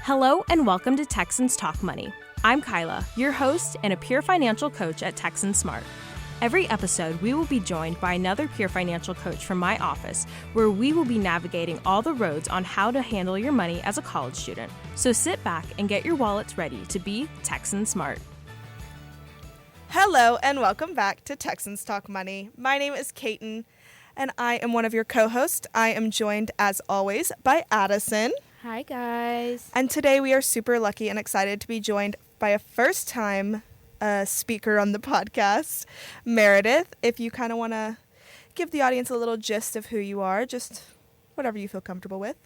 Hello and welcome to Texans Talk Money. I'm Kyla, your host and a peer financial coach at Texan Smart. Every episode, we will be joined by another peer financial coach from my office, where we will be navigating all the roads on how to handle your money as a college student. So sit back and get your wallets ready to be Texan Smart. Hello and welcome back to Texans Talk Money. My name is Kaiten and I am one of your co-hosts. I am joined as always by Addison. Hi guys. And today we are super lucky and excited to be joined by a first-time speaker on the podcast, Meredith. If you kind of want to give the audience a little gist of who you are, just whatever you feel comfortable with.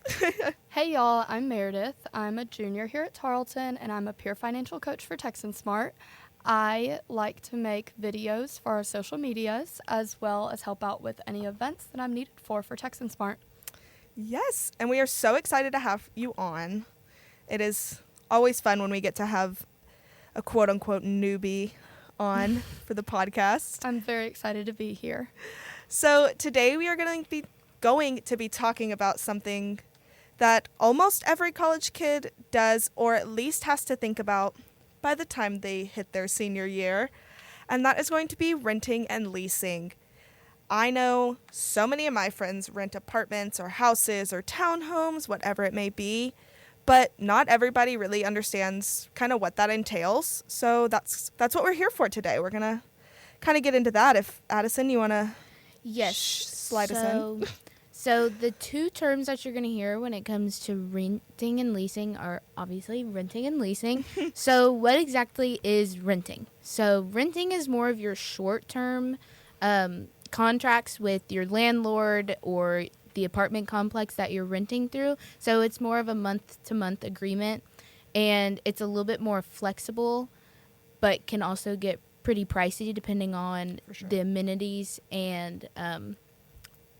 Hey y'all, I'm Meredith. I'm a junior here at Tarleton and I'm a peer financial coach for Texan Smart. I like to make videos for our social medias as well as help out with any events that I'm needed for Texan Smart. Yes, and we are so excited to have you on. It is always fun when we get to have a quote-unquote newbie on for the podcast. I'm very excited to be here. So today we are going to be talking about something that almost every college kid does, or at least has to think about by the time they hit their senior year, and that is going to be renting and leasing. I know so many of my friends rent apartments or houses or townhomes, whatever it may be, but not everybody really understands kind of what that entails. So that's what we're here for today. We're going to kind of get into that. If Addison, you want to slide us in? So the two terms that you're going to hear when it comes to renting and leasing are obviously renting and leasing. So what exactly is renting? So renting is more of your short-term contracts with your landlord or the apartment complex that you're renting through. So it's more of a month-to-month agreement, and it's a little bit more flexible, but can also get pretty pricey depending on the amenities and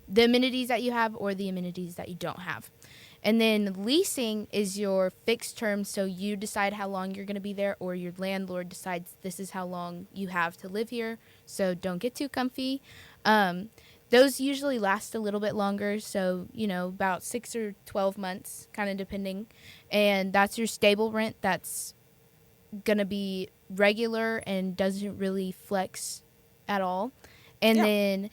the amenities that you have or the amenities that you don't have. And then leasing is your fixed term, so you decide how long you're going to be there, or your landlord decides this is how long you have to live here, so don't get too comfy. Those usually last a little bit longer, so, about 6 or 12 months, kind of depending. And that's your stable rent. That's going to be regular and doesn't really flex at all. And then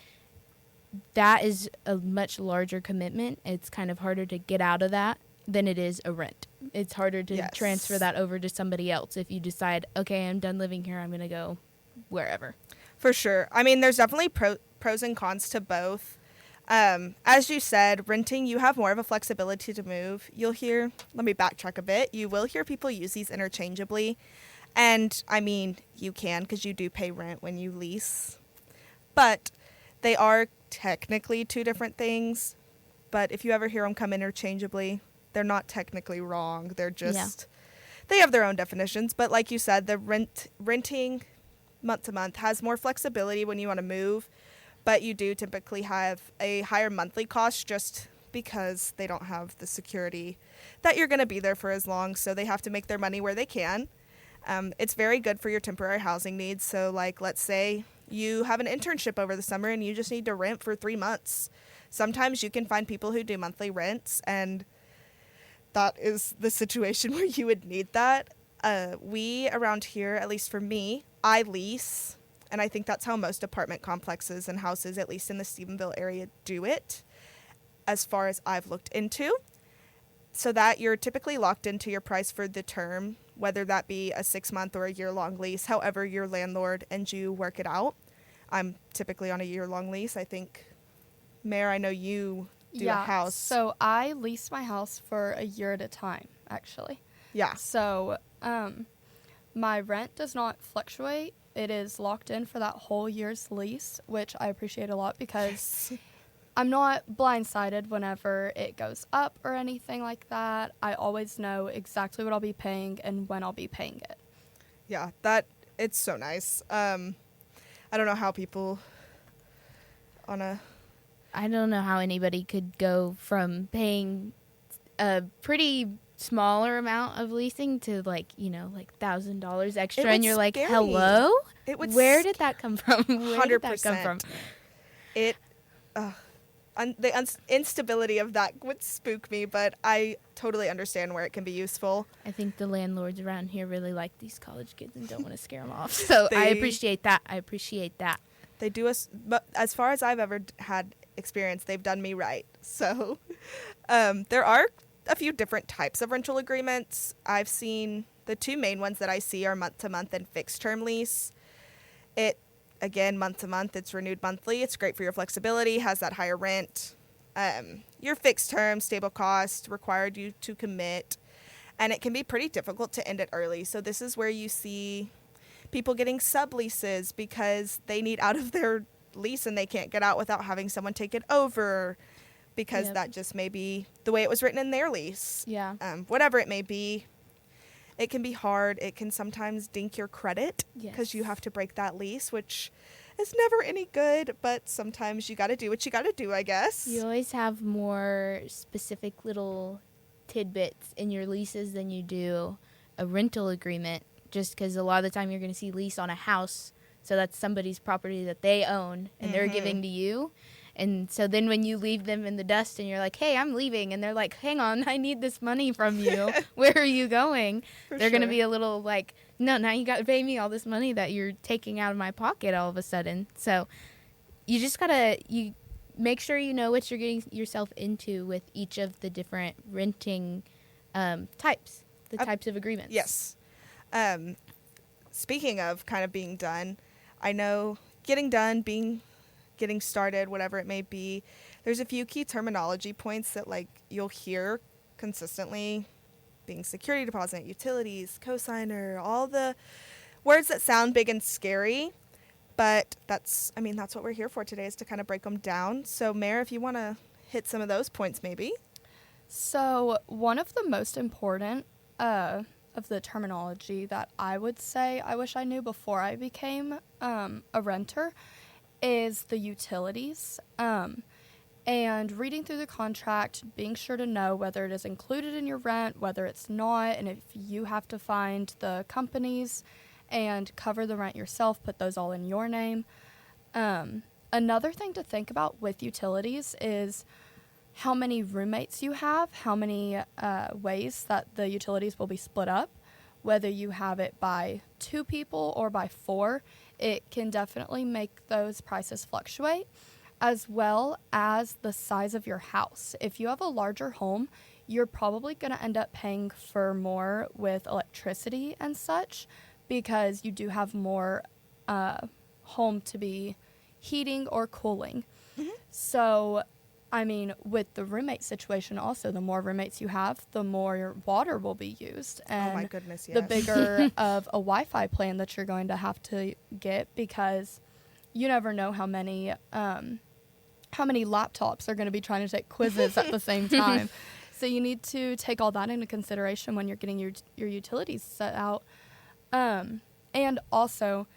that is a much larger commitment. It's kind of harder to get out of that than it is a rent. It's harder to transfer that over to somebody else if you decide, okay, I'm done living here, I'm going to go wherever. For sure. I mean, there's definitely pros and cons to both. As you said, renting, you have more of a flexibility to move. Let me backtrack a bit. You will hear people use these interchangeably. And, I mean, you can because you do pay rent when you lease. But they are technically two different things. But if you ever hear them come interchangeably, they're not technically wrong. They're just, they have their own definitions. But like you said, the renting month to month has more flexibility when you want to move. But you do typically have a higher monthly cost just because they don't have the security that you're going to be there for as long. So they have to make their money where they can. It's very good for your temporary housing needs. So, like, let's say you have an internship over the summer and you just need to rent for 3 months. Sometimes you can find people who do monthly rents, and that is the situation where you would need that. We around here, at least for me, I lease, and I think that's how most apartment complexes and houses, at least in the Stephenville area, do it, as far as I've looked into. So that you're typically locked into your price for the term, whether that be a 6-month or a year-long lease, however your landlord and you work it out. I'm typically on a year-long lease. I think, Mare, I know you do a house. So I lease my house for a year at a time, actually. Yeah. So my rent does not fluctuate. It is locked in for that whole year's lease, which I appreciate a lot because I'm not blindsided whenever it goes up or anything like that. I always know exactly what I'll be paying and when I'll be paying it. Yeah, it's so nice. I don't know how people I don't know how anybody could go from paying a pretty smaller amount of leasing to $1,000 extra, and you're like, hello? Where did that come from? 100%. instability of that would spook me, but I totally understand where it can be useful. I think the landlords around here really like these college kids and don't want to scare them off. So I appreciate that. They do us, but as far as I've ever had experience, they've done me right. So there are a few different types of rental agreements. I've seen the two main ones that I see are month to month and fixed term lease. Again, month to month, it's renewed monthly. It's great for your flexibility, has that higher rent. Your fixed term, stable cost, required you to commit, and it can be pretty difficult to end it early. So this is where you see people getting subleases because they need out of their lease and they can't get out without having someone take it over because that just may be the way it was written in their lease. Yeah. Whatever it may be. It can be hard. It can sometimes dink your credit because you have to break that lease, which is never any good, but sometimes you got to do what you got to do, I guess. You always have more specific little tidbits in your leases than you do a rental agreement, just because a lot of the time you're going to see lease on a house, so that's somebody's property that they own and they're giving to you. And so then when you leave them in the dust and you're like, hey, I'm leaving, and they're like, hang on, I need this money from you. Where are you going? They're going to be a little like, no, now you got to pay me all this money that you're taking out of my pocket all of a sudden. So you just got to make sure you know what you're getting yourself into with each of the different renting types, types of agreements. Yes. Speaking of kind of being done, I know getting done, getting started, whatever it may be, there's a few key terminology points that like you'll hear consistently, being security deposit, utilities, cosigner, all the words that sound big and scary, but that's what we're here for today, is to kind of break them down. So Mare, if you want to hit some of those points maybe. So one of the most important of the terminology that I would say I wish I knew before I became a renter is the utilities, and reading through the contract, being sure to know whether it is included in your rent, whether it's not, and if you have to find the companies and cover the rent yourself, put those all in your name. Another thing to think about with utilities is how many roommates you have, how many ways that the utilities will be split up, whether you have it by 2 people or by 4. It can definitely make those prices fluctuate, as well as the size of your house. If you have a larger home, you're probably going to end up paying for more with electricity and such, because you do have more home to be heating or cooling. So, with the roommate situation also, the more roommates you have, the more your water will be used. And oh my goodness, yes. The bigger of a Wi-Fi plan that you're going to have to get, because you never know how many laptops are going to be trying to take quizzes at the same time. So you need to take all that into consideration when you're getting your utilities set out. And also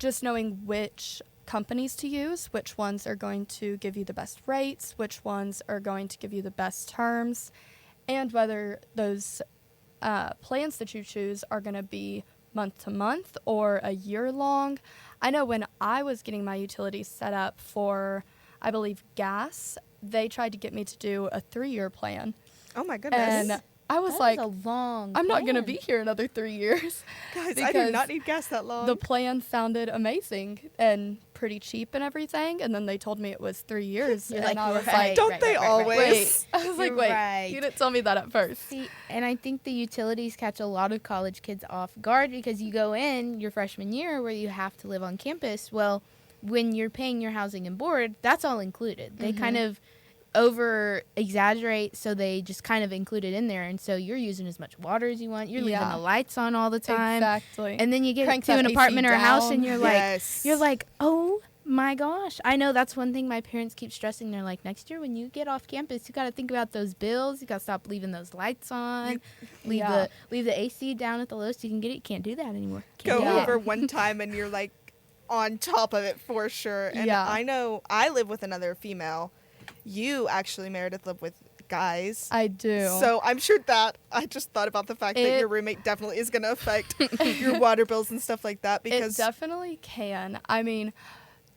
just knowing which companies to use, which ones are going to give you the best rates, which ones are going to give you the best terms, and whether those plans that you choose are going to be month to month or a year long. I know when I was getting my utilities set up for, I believe, gas, they tried to get me to do a 3-year plan. Oh my goodness. And I was like, I'm not going to be here another 3 years. Guys, I do not need gas that long. The plan sounded amazing and pretty cheap and everything, and then they told me it was 3 years. You're and like, I was right, like, don't they always? Wait. I was like, You're wait, right. you didn't tell me that at first. See, and I think the utilities catch a lot of college kids off guard, because you go in your freshman year where you have to live on campus. Well, when you're paying your housing and board, that's all included. They kind of over exaggerate, so they just kind of include it in there, and so you're using as much water as you want. You're leaving the lights on all the time. Exactly. And then you get Crank to an that apartment AC or a house down. and you're like, oh my gosh. I know that's one thing my parents keep stressing. They're like, next year when you get off campus, you got to think about those bills. You got to stop leaving those lights on. Leave the AC down at the lowest you can get it. You can't do that anymore. Go over one time and you're like on top of it for sure. And I know I live with another female. You actually, Meredith, live with guys. I do. So I'm sure that I just thought about the fact that your roommate definitely is going to affect your water bills and stuff like that. Because it definitely can.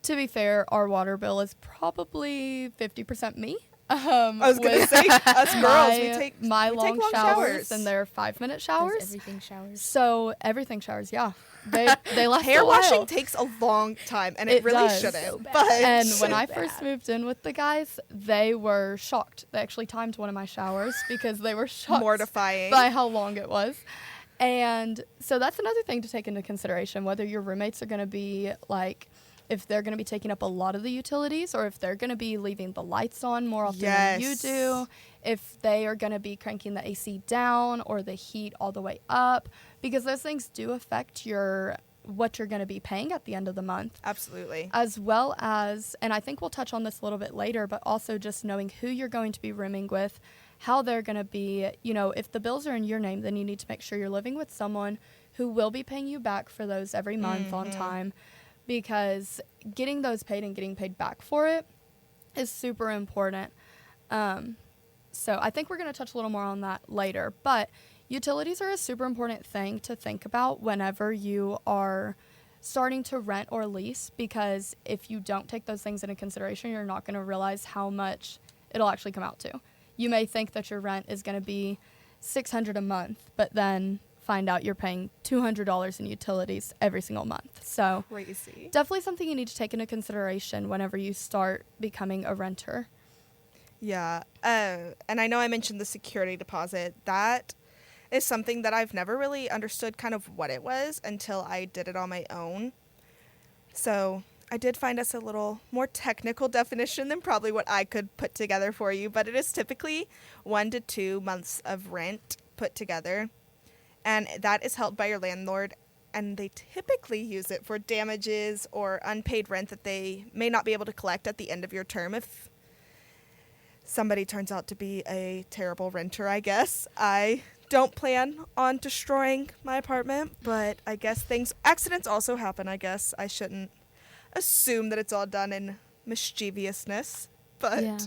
To be fair, our water bill is probably 50% me. I was going to say, us girls, we take long long showers, and they're 5-minute showers. Everything showers. So everything showers, yeah. They last Hair a while. washing takes a long time, and it really does. shouldn't. So bad. But And when So I bad. first moved in with the guys, they were shocked. They actually timed one of my showers because they were shocked mortifying. by how long it was. And so that's another thing to take into consideration, whether your roommates are going to be like, if they're going to be taking up a lot of the utilities, or if they're going to be leaving the lights on more often than you do, if they are going to be cranking the AC down or the heat all the way up, because those things do affect what you're going to be paying at the end of the month. Absolutely. As well as, and I think we'll touch on this a little bit later, but also just knowing who you're going to be rooming with, how they're going to be, if the bills are in your name, then you need to make sure you're living with someone who will be paying you back for those every month on time, because getting those paid and getting paid back for it is super important. So I think we're going to touch a little more on that later, but utilities are a super important thing to think about whenever you are starting to rent or lease, because if you don't take those things into consideration, you're not going to realize how much it'll actually come out to. You may think that your rent is going to be $600 a month, but then find out you're paying $200 in utilities every single month. So Crazy. definitely something you need to take into consideration whenever you start becoming a renter. Yeah. And I know I mentioned the security deposit. That is something that I've never really understood kind of what it was until I did it on my own. So I did find us a little more technical definition than probably what I could put together for you, but it is typically 1 to 2 months of rent put together. And that is held by your landlord, and they typically use it for damages or unpaid rent that they may not be able to collect at the end of your term if somebody turns out to be a terrible renter, I guess. I don't plan on destroying my apartment, but I guess accidents also happen, I guess. I shouldn't assume that it's all done in mischievousness, but... Yeah.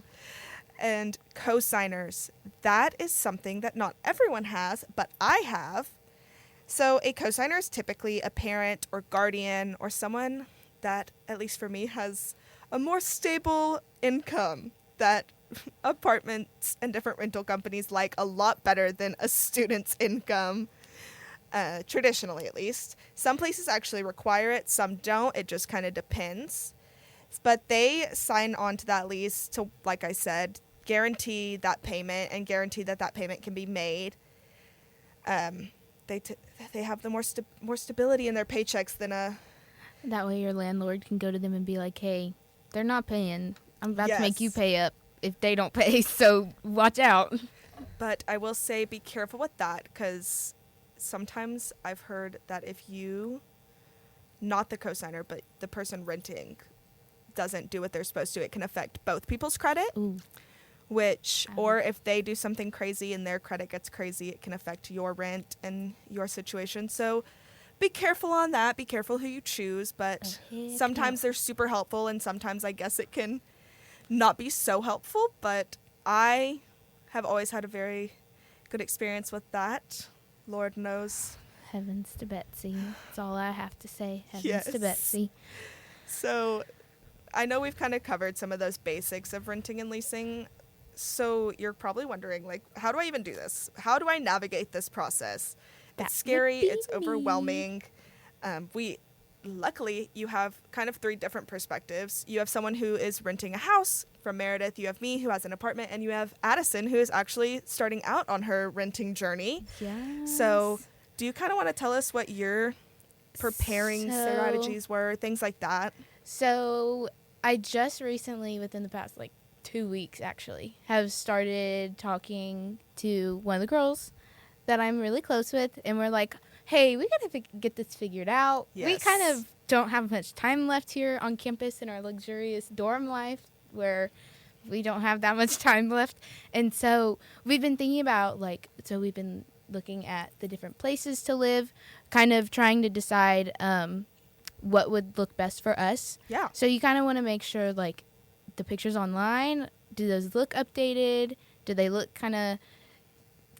And co-signers, that is something that not everyone has, but I have. So a co-signer is typically a parent or guardian or someone that, at least for me, has a more stable income that apartments and different rental companies like a lot better than a student's income, traditionally at least. Some places actually require it, some don't. It just kind of depends. But they sign on to that lease to, like I said, guarantee that payment and guarantee that that payment can be made. They have the more stability in their paychecks than a... That way your landlord can go to them and be like, hey, they're not paying. I'm about to make you Yes. pay up if they don't pay, so watch out. But I will say be careful with that, because sometimes I've heard that if you, not the cosigner, but the person renting, doesn't do what they're supposed to, it can affect both people's credit. Ooh. Or if they do something crazy and their credit gets crazy, it can affect your rent and your situation. So be careful on that. Be careful who you choose. But heck sometimes they're super helpful, and sometimes I guess it can not be so helpful. But I have always had a very good experience with that. Lord knows. Heavens to Betsy. That's all I have to say. Heavens Yes. to Betsy. So I know we've kind of covered some of those basics of renting and leasing. So you're probably wondering, like, how do I even do this? How do I navigate this process? That It's scary. would be It's me. overwhelming. Luckily, you have kind of 3 different perspectives. You have someone who is renting a house from Meredith. You have me, who has an apartment. And you have Addison, who is actually starting out on her renting journey. Yes. So do you kind of want to tell us what your preparing So- strategies were, things like that? So I just recently, within the past 2 weeks actually, have started talking to one of the girls that I'm really close with, and we're like, hey, we gotta get this figured out. We Yes. kind of don't have much time left here on campus in our luxurious dorm life where we don't have that much time left. And so we've been thinking about we've been looking at the different places to live, kind of trying to decide what would look best for us. Yeah. So you kind of want to make sure the pictures online, do those look updated? Do they look kind of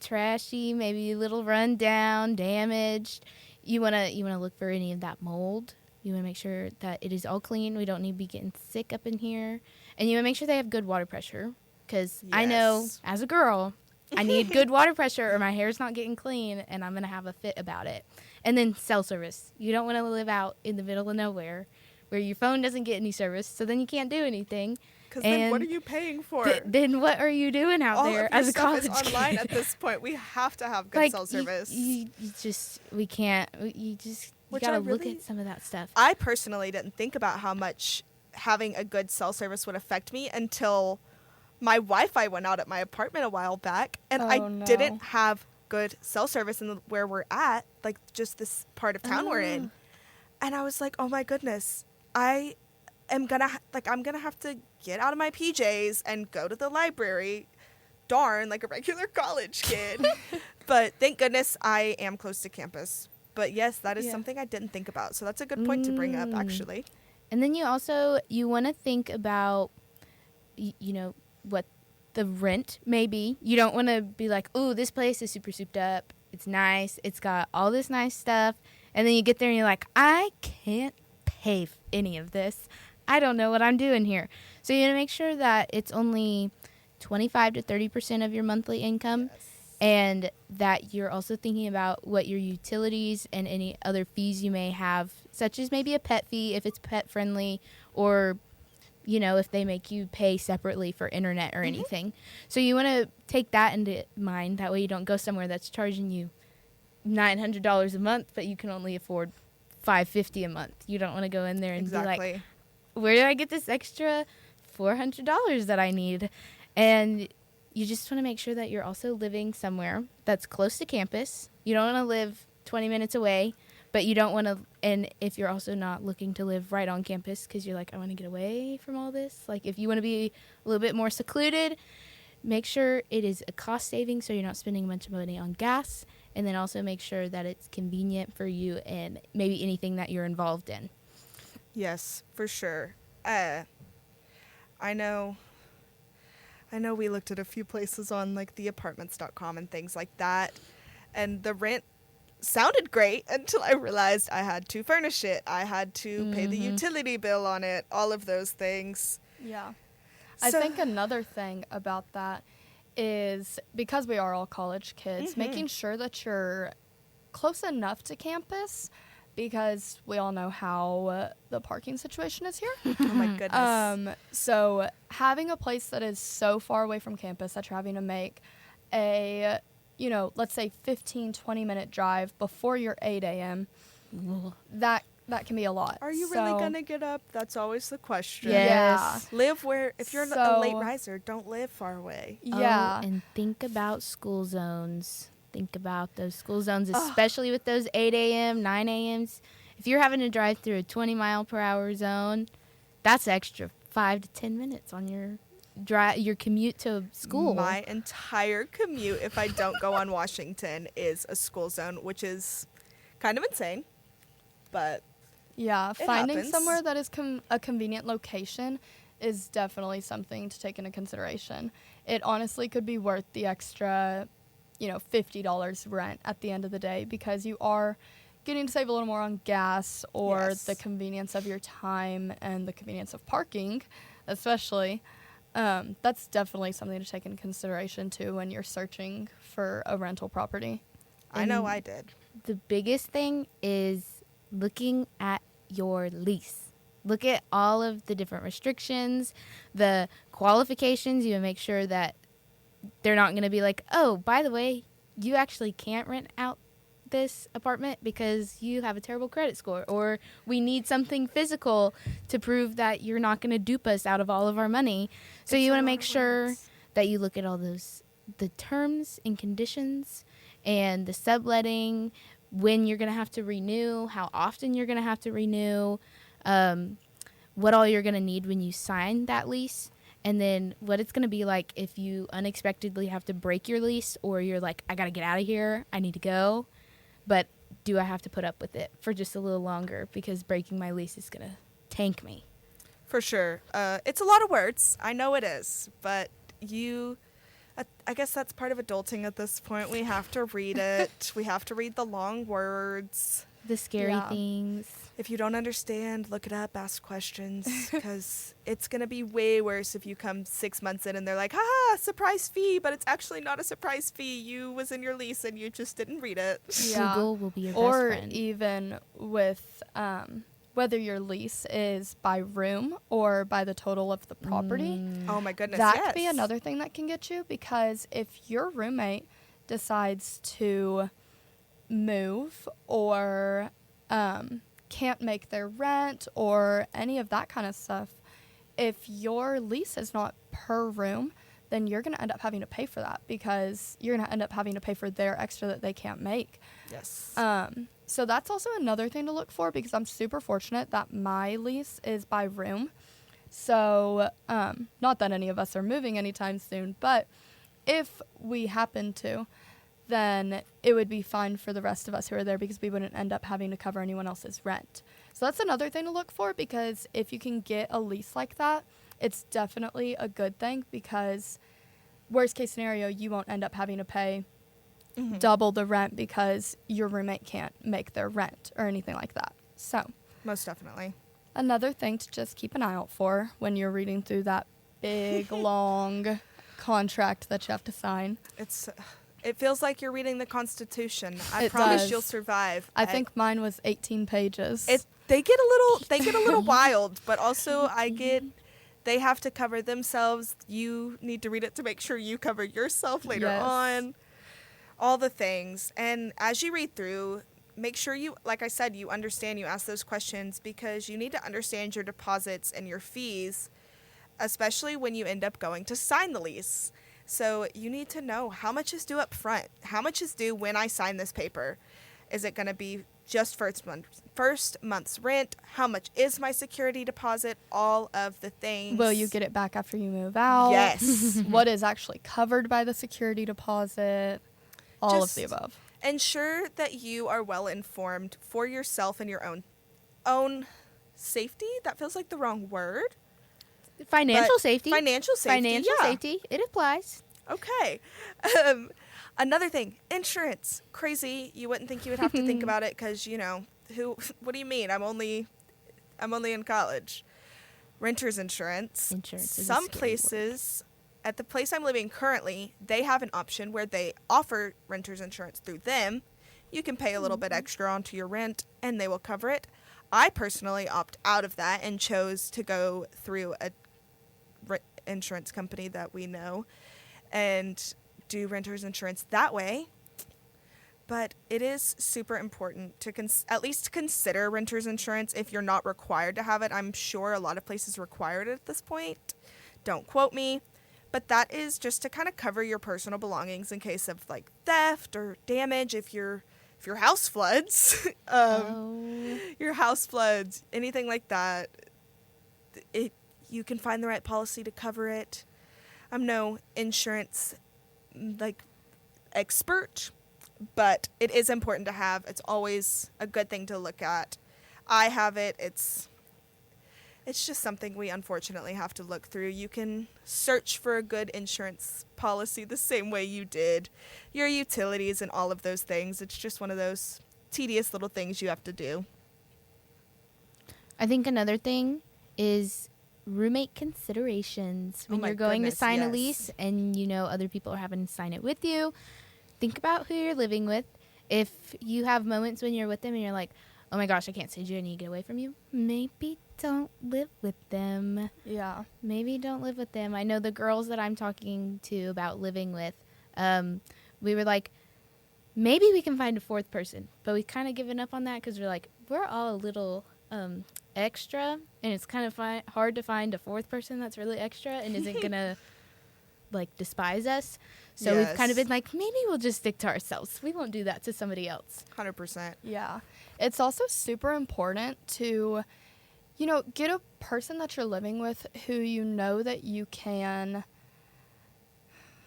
trashy, maybe a little run down, damaged? You want to look for any of that mold You want to make sure that it is all clean. We don't need to be getting sick up in here. And you want to make sure they have good water pressure. Because I know, as a girl, I need good water pressure or my hair's not getting clean and I'm going to have a fit about it. And then cell service. You don't want to live out in the middle of nowhere where your phone doesn't get any service, so then you can't do anything. Because then what are you paying for? Then what are you doing out there as a college kid? All of your stuff is online at this point. We have to have good cell service. You got to look at some of that stuff. I personally didn't think about how much having a good cell service would affect me until my Wi-Fi went out at my apartment a while back, and didn't have good cell service in where we're at, like just this part of town we're in. And I was like, oh my goodness, I'm gonna have to get out of my PJs and go to the library. Darn, like a regular college kid. But thank goodness I am close to campus. But yes, that is something I didn't think about. So that's a good point to bring up, actually. And then you want to think about, what the rent may be. You don't want to be like, oh, this place is super souped up. It's nice. It's got all this nice stuff. And then you get there and you're like, I can't pay any of this. I don't know what I'm doing here. So you want to make sure that it's only 25 to 30% of your monthly income. Yes. And that you're also thinking about what your utilities and any other fees you may have, such as maybe a pet fee if it's pet friendly, or if they make you pay separately for internet or anything. So you want to take that into mind. That way you don't go somewhere that's charging you $900 a month, but you can only afford $550 a month. You don't want to go in there and be like, where do I get this extra $400 that I need? And you just want to make sure that you're also living somewhere that's close to campus. You don't want to live 20 minutes away, but you don't want to, and if you're also not looking to live right on campus because you're like, I want to get away from all this. Like if you want to be a little bit more secluded, make sure it is a cost saving so you're not spending a bunch of money on gas, and then also make sure that it's convenient for you and maybe anything that you're involved in. Yes, for sure. I know we looked at a few places on like theapartments.com and things like that, and the rent sounded great until I realized I had to furnish it. I had to pay the utility bill on it, all of those things. Yeah. I think another thing about that is, because we are all college kids, making sure that you're close enough to campus, because we all know how the parking situation is here. Oh my goodness. So having a place that is so far away from campus that you're having to make a, let's say 15, 20-minute drive before your 8 a.m., that can be a lot. Are you really going to get up? That's always the question. Yes. Yeah. Live where, if you're a late riser, don't live far away. Yeah. And think about school zones. Think about those school zones, especially with those 8 a.m., 9 a.m.s. If you're having to drive through a 20-mile-per-hour zone, that's extra 5 to 10 minutes on your commute to school. My entire commute, if I don't go on Washington, is a school zone, which is kind of insane, but yeah, finding happens. somewhere that is a convenient location is definitely something to take into consideration. It honestly could be worth the extra $50 rent at the end of the day, because you are getting to save a little more on gas or the convenience of your time and the convenience of parking, especially. That's definitely something to take into consideration too when you're searching for a rental property. I know I did. The biggest thing is looking at your lease. Look at all of the different restrictions, the qualifications. You make sure that they're not going to be like, oh, by the way, you actually can't rent out this apartment because you have a terrible credit score, or we need something physical to prove that you're not going to dupe us out of all of our money. So you want to make sure that you look at all the terms and conditions and the subletting, when you're going to have to renew, how often you're going to have to renew, what all you're going to need when you sign that lease. And then what it's going to be like if you unexpectedly have to break your lease, or you're like, I got to get out of here, I need to go, but do I have to put up with it for just a little longer because breaking my lease is going to tank me? For sure. It's a lot of words. I know it is, but I guess that's part of adulting at this point. We have to read it. We have to read the long words. The scary Yeah. things. If you don't understand, look it up, ask questions, because it's going to be way worse if you come 6 months in and they're like, haha, surprise fee, but it's actually not a surprise fee. You was in your lease and you just didn't read it. Yeah. Google will be your best Or friend. even with whether your lease is by room or by the total of the property. Oh my goodness, That yes. could be another thing that can get you, because if your roommate decides to move or can't make their rent or any of that kind of stuff, if your lease is not per room, then you're going to end up having to pay for that, because you're going to end up having to pay for their extra that they can't make. Yes. So that's also another thing to look for, because I'm super fortunate that my lease is by room. So not that any of us are moving anytime soon, but if we happen to, then it would be fine for the rest of us who are there, because we wouldn't end up having to cover anyone else's rent. So that's another thing to look for, because if you can get a lease like that, it's definitely a good thing, because worst case scenario, you won't end up having to pay double the rent because your roommate can't make their rent or anything like that. So Most definitely. another thing to just keep an eye out for when you're reading through that big, long contract that you have to sign. It feels like you're reading the Constitution. I It promise does. you'll survive. I think mine was 18 pages. They get a little wild, but also they have to cover themselves. You need to read it to make sure you cover yourself later Yes. on. All the things. And as you read through, make sure you, like I said, you understand, you ask those questions, because you need to understand your deposits and your fees, especially when you end up going to sign the lease. So you need to know how much is due up front. How much is due when I sign this paper? Is it going to be just first month's rent? How much is my security deposit? All of the things. Will you get it back after you move out? Yes. What is actually covered by the security deposit? All of the Just above. Ensure that you are well informed for yourself and your own safety. That feels like the wrong word. Financial But safety. Financial safety. Financial yeah. safety. It applies. Okay. Another thing, insurance. Crazy. You wouldn't think you would have to think about it, because, what do you mean? I'm only in college. Renter's insurance. Insurance is a Some scary places, at the place I'm living currently, they have an option where they offer renter's insurance through them. You can pay a little bit extra onto your rent and they will cover it. I personally opt out of that and chose to go through a insurance company that we know and do renter's insurance that way. But it is super important to at least consider renter's insurance if you're not required to have it. I'm sure a lot of places require it at this point. Don't quote me. But that is just to kind of cover your personal belongings in case of like theft or damage. If your house floods, your house floods, anything like that, you can find the right policy to cover it. I'm no insurance expert, but it is important to have. It's always a good thing to look at. I have it. It's just something we unfortunately have to look through. You can search for a good insurance policy the same way you did your utilities and all of those things. It's just one of those tedious little things you have to do. I think another thing is roommate considerations. When my you're going to goodness, sign a yes. lease and other people are having to sign it with you, think about who you're living with. If you have moments when you're with them and you're like, oh my gosh, I can't stand you, I need to get away from you, maybe don't live with them. Yeah. Maybe don't live with them. I know the girls that I'm talking to about living with, we were like, maybe we can find a fourth person. But we kind of given up on that because we're like, we're all a little extra, and it's kind of hard to find a fourth person that's really extra and isn't going to, despise us. So we've kind of Yes. been like, maybe we'll just stick to ourselves. We won't do that to somebody else. 100%. Yeah. It's also super important to, get a person that you're living with who you know that you can,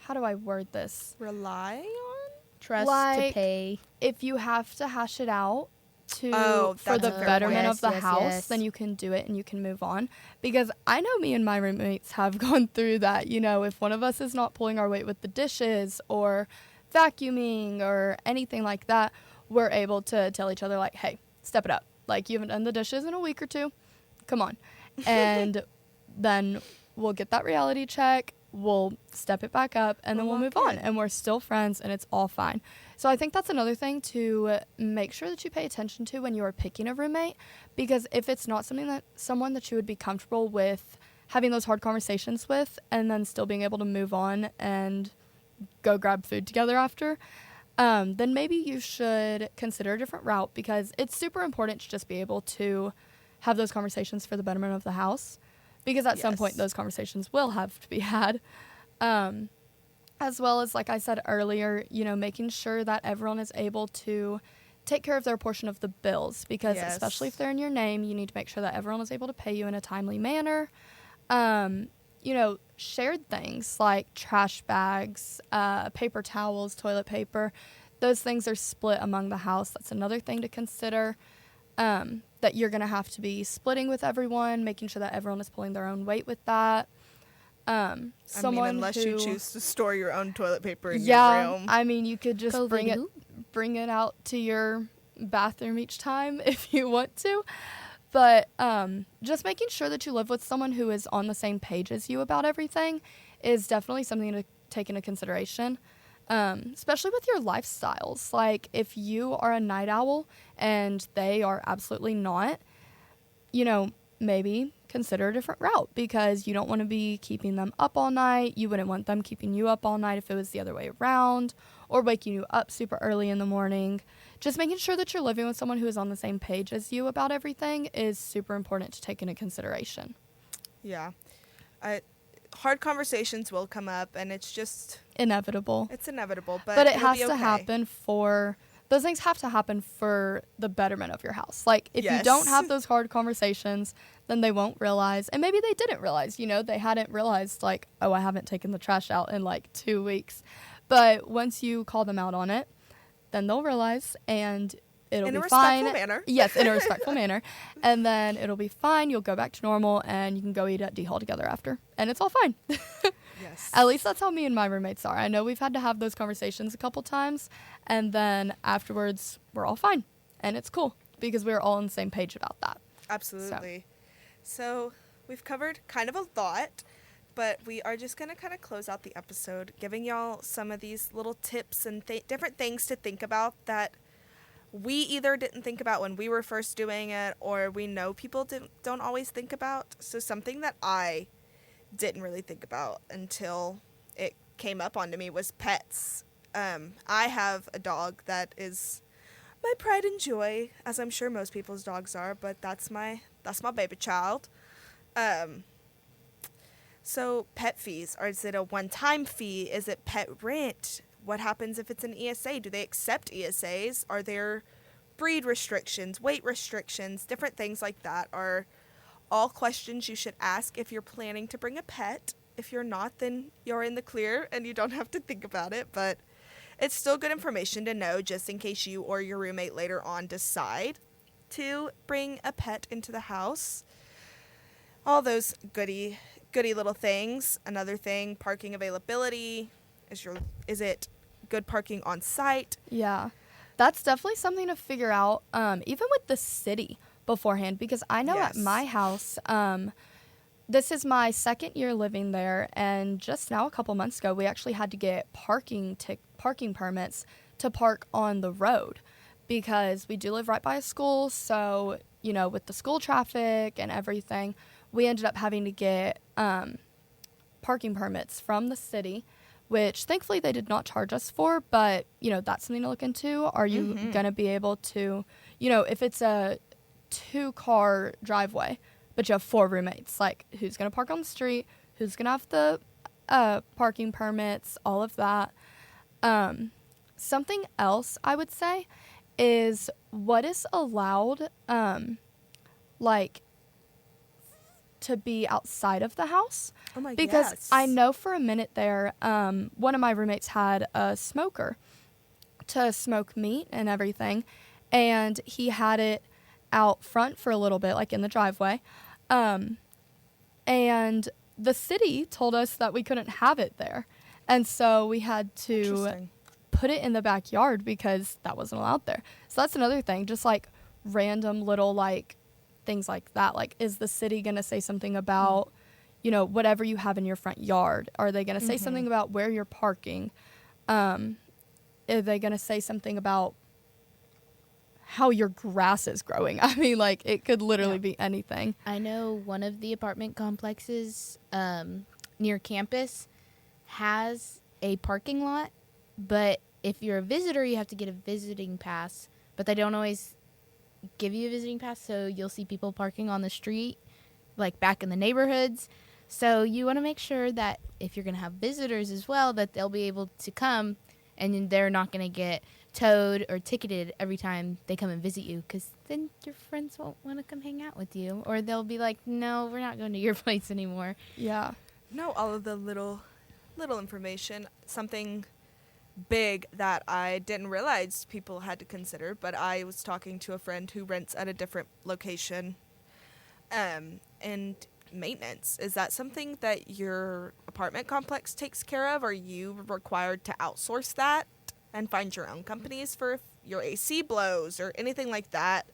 how do I word this? Rely on? Trust to Like, pay. If you have to hash it out for that's the a fair betterment point. of the Yes, house, yes. then you can do it and you can move on. Because I know me and my roommates have gone through that. If one of us is not pulling our weight with the dishes or vacuuming or anything like that, we're able to tell each other, like, hey, step it up. Like, you haven't done the dishes in a week or two. Come on. And then we'll get that reality check. We'll step it back up, and then we'll move on. And we're still friends, and it's all fine. So I think that's another thing to make sure that you pay attention to when you are picking a roommate, because if it's not someone that you would be comfortable with having those hard conversations with, and then still being able to move on and go grab food together after, then maybe you should consider a different route, because it's super important to just be able to have those conversations for the betterment of the house, because at some point those conversations will have to be had. As well as, like I said earlier, making sure that everyone is able to take care of their portion of the bills, because especially if they're in your name, you need to make sure that everyone is able to pay you in a timely manner. Shared things like trash bags, paper towels, toilet paper, those things are split among the house. That's another thing to consider, that you're going to have to be splitting with everyone, making sure that everyone is pulling their own weight with that. Unless you choose to store your own toilet paper in your room. I mean, you could just bring it out to your bathroom each time if you want to. But just making sure that you live with someone who is on the same page as you about everything is definitely something to take into consideration, especially with your lifestyles. Like, if you are a night owl and they are absolutely not, maybe consider a different route, because you don't want to be keeping them up all night. You wouldn't want them keeping you up all night if it was the other way around, or waking you up super early in the morning. Just making sure that you're living with someone who is on the same page as you about everything is super important to take into consideration. Yeah. Hard conversations will come up, and it's just inevitable. It's inevitable, but it has to happen those things have to happen for the betterment of your house. Like, if you don't have those hard conversations, then they won't realize, and maybe they didn't realize, they hadn't realized, like, oh, I haven't taken the trash out in like 2 weeks. But once you call them out on it, then they'll realize, and it'll be fine. In a respectful manner. Yes, in a respectful manner. And then it'll be fine. You'll go back to normal, and you can go eat at D-Hall together after, and it's all fine. Yes. At least that's how me and my roommates are. I know we've had to have those conversations a couple times, and then afterwards we're all fine, and it's cool because we're all on the same page about that. Absolutely. So we've covered kind of a lot, but we are just going to kind of close out the episode giving y'all some of these little tips and different things to think about that we either didn't think about when we were first doing it, or we know people don't always think about. So something that I didn't really think about until it came up onto me was pets. I have a dog that is my pride and joy, as I'm sure most people's dogs are, but that's my baby child. So pet fees, or is it a one-time fee? Is it pet rent? What happens if it's an ESA? Do they accept ESAs? Are there breed restrictions, weight restrictions, different things like that are all questions you should ask if you're planning to bring a pet. If you're not, then you're in the clear and you don't have to think about it, but it's still good information to know just in case you or your roommate later on decide to bring a pet into the house. All those goody little things. Another thing, parking availability. Is it good parking on site? Yeah. That's definitely something to figure out, even with the city beforehand, because I know at my house, this is my second year living there, and just now a couple months ago we actually had to get parking permits to park on the road, because we do live right by a school. So with the school traffic and everything, we ended up having to get parking permits from the city, which thankfully they did not charge us for, but that's something to look into. Are you going to be able to, if it's a 2-car driveway, but you have 4 roommates, like, who's going to park on the street, who's going to have the parking permits, all of that. Something else I would say is what is allowed, to be outside of the house. Oh my, because I know for a minute there, one of my roommates had a smoker to smoke meat and everything, and he had it out front for a little bit, like in the driveway, and the city told us that we couldn't have it there, and so we had to put it in the backyard because that wasn't allowed there. So that's another thing, just like random little like things like that. Like, is the city going to say something about, you know, whatever you have in your front yard? Are they going to say something about where you're parking? Are they going to say something about how your grass is growing? I mean, like, it could literally be anything. I know one of the apartment complexes near campus has a parking lot, but if you're a visitor, you have to get a visiting pass, but they don't always give you a visiting pass, so you'll see people parking on the street, like back in the neighborhoods. So you want to make sure that if you're going to have visitors as well, that they'll be able to come and they're not going to get towed or ticketed every time they come and visit you, because then your friends won't want to come hang out with you, or they'll be like, no, we're not going to your place anymore. Yeah. No, all of the little information. Something big that I didn't realize people had to consider, but I was talking to a friend who rents at a different location, and maintenance. Is that something that your apartment complex takes care of? Are you required to outsource that and find your own companies for if your AC blows or anything like that?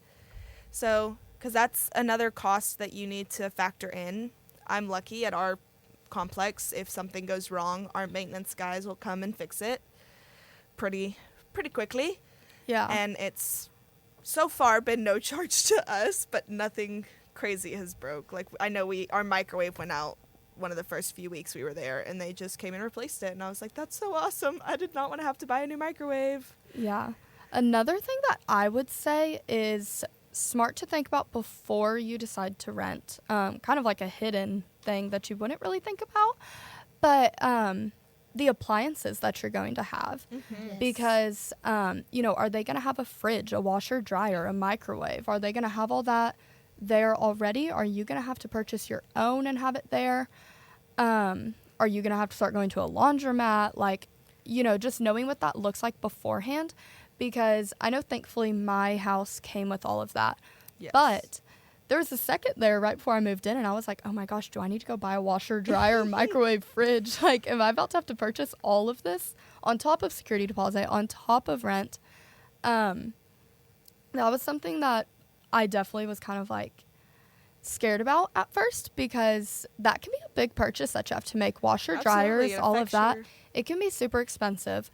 So, because that's another cost that you need to factor in. I'm lucky at our complex, if something goes wrong, our maintenance guys will come and fix it pretty quickly. Yeah. And it's so far been no charge to us, but nothing crazy has broke. Like, I know our microwave went out one of the first few weeks we were there, and they just came and replaced it, and I was like, that's so awesome. I did not want to have to buy a new microwave. Yeah. Another thing that I would say is smart to think about before you decide to rent, kind of like a hidden thing that you wouldn't really think about, but the appliances that you're going to have. Yes. Because, you know, are they going to have a fridge, a washer, dryer, a microwave? Are they going to have all that there already? Are you going to have to purchase your own and have it there? Are you going to have to start going to a laundromat? Like, you know, just knowing what that looks like beforehand, because I know thankfully my house came with all of that. Yes. But there was a second there right before I moved in, and I was like, oh my gosh, do I need to go buy a washer, dryer, microwave, fridge? Like, am I about to have to purchase all of this on top of security deposit, on top of rent? That was something that I definitely was kind of like scared about at first, because that can be a big purchase that you have to make. Washer, dryers, all of that. It can be super expensive.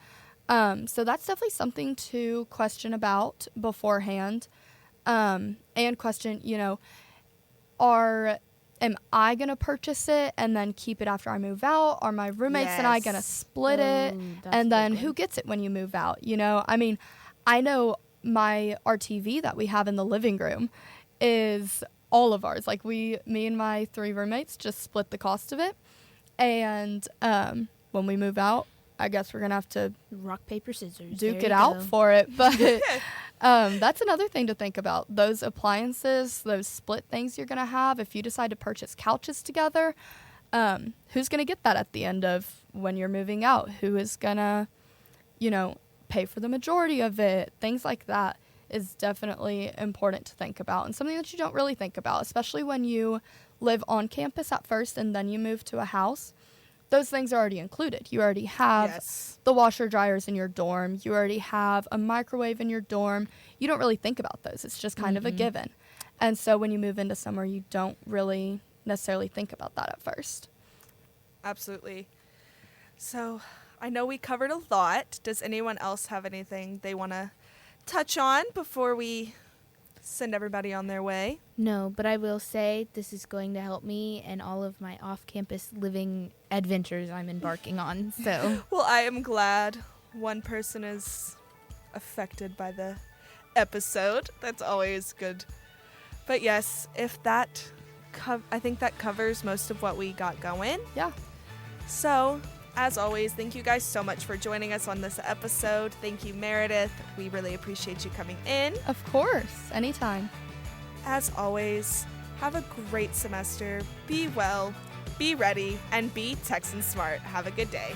So that's definitely something to question about beforehand. And question, you know, am I going to purchase it and then keep it after I move out? Are my roommates and I going to split it? And then who gets it when you move out? You know, I mean, I know our TV that we have in the living room is all of ours. Like, me and my 3 roommates just split the cost of it. And when we move out, I guess we're going to have to rock, paper, scissors. duke it out for it. But that's another thing to think about. Those appliances, those split things you're going to have. If you decide to purchase couches together, who's going to get that at the end of when you're moving out? Who is going to, you know, pay for the majority of it? Things like that is definitely important to think about, and something that you don't really think about, especially when you live on campus at first and then you move to a house. Those things are already included. You already have the washer dryers in your dorm. You already have a microwave in your dorm. You don't really think about those. It's just kind of a given. And so when you move into somewhere, you don't really necessarily think about that at first. Absolutely. So I know we covered a lot. Does anyone else have anything they want to touch on before we send everybody on their way? No, but I will say this is going to help me and all of my off-campus living adventures I'm embarking on. So, well, I am glad one person is affected by the episode. That's always good. But yes, if that, I think that covers most of what we got going. Yeah. So, as always, thank you guys so much for joining us on this episode. Thank you, Meredith. We really appreciate you coming in. Of course. Anytime. As always, have a great semester. Be well, be ready, and be Texan Smart. Have a good day.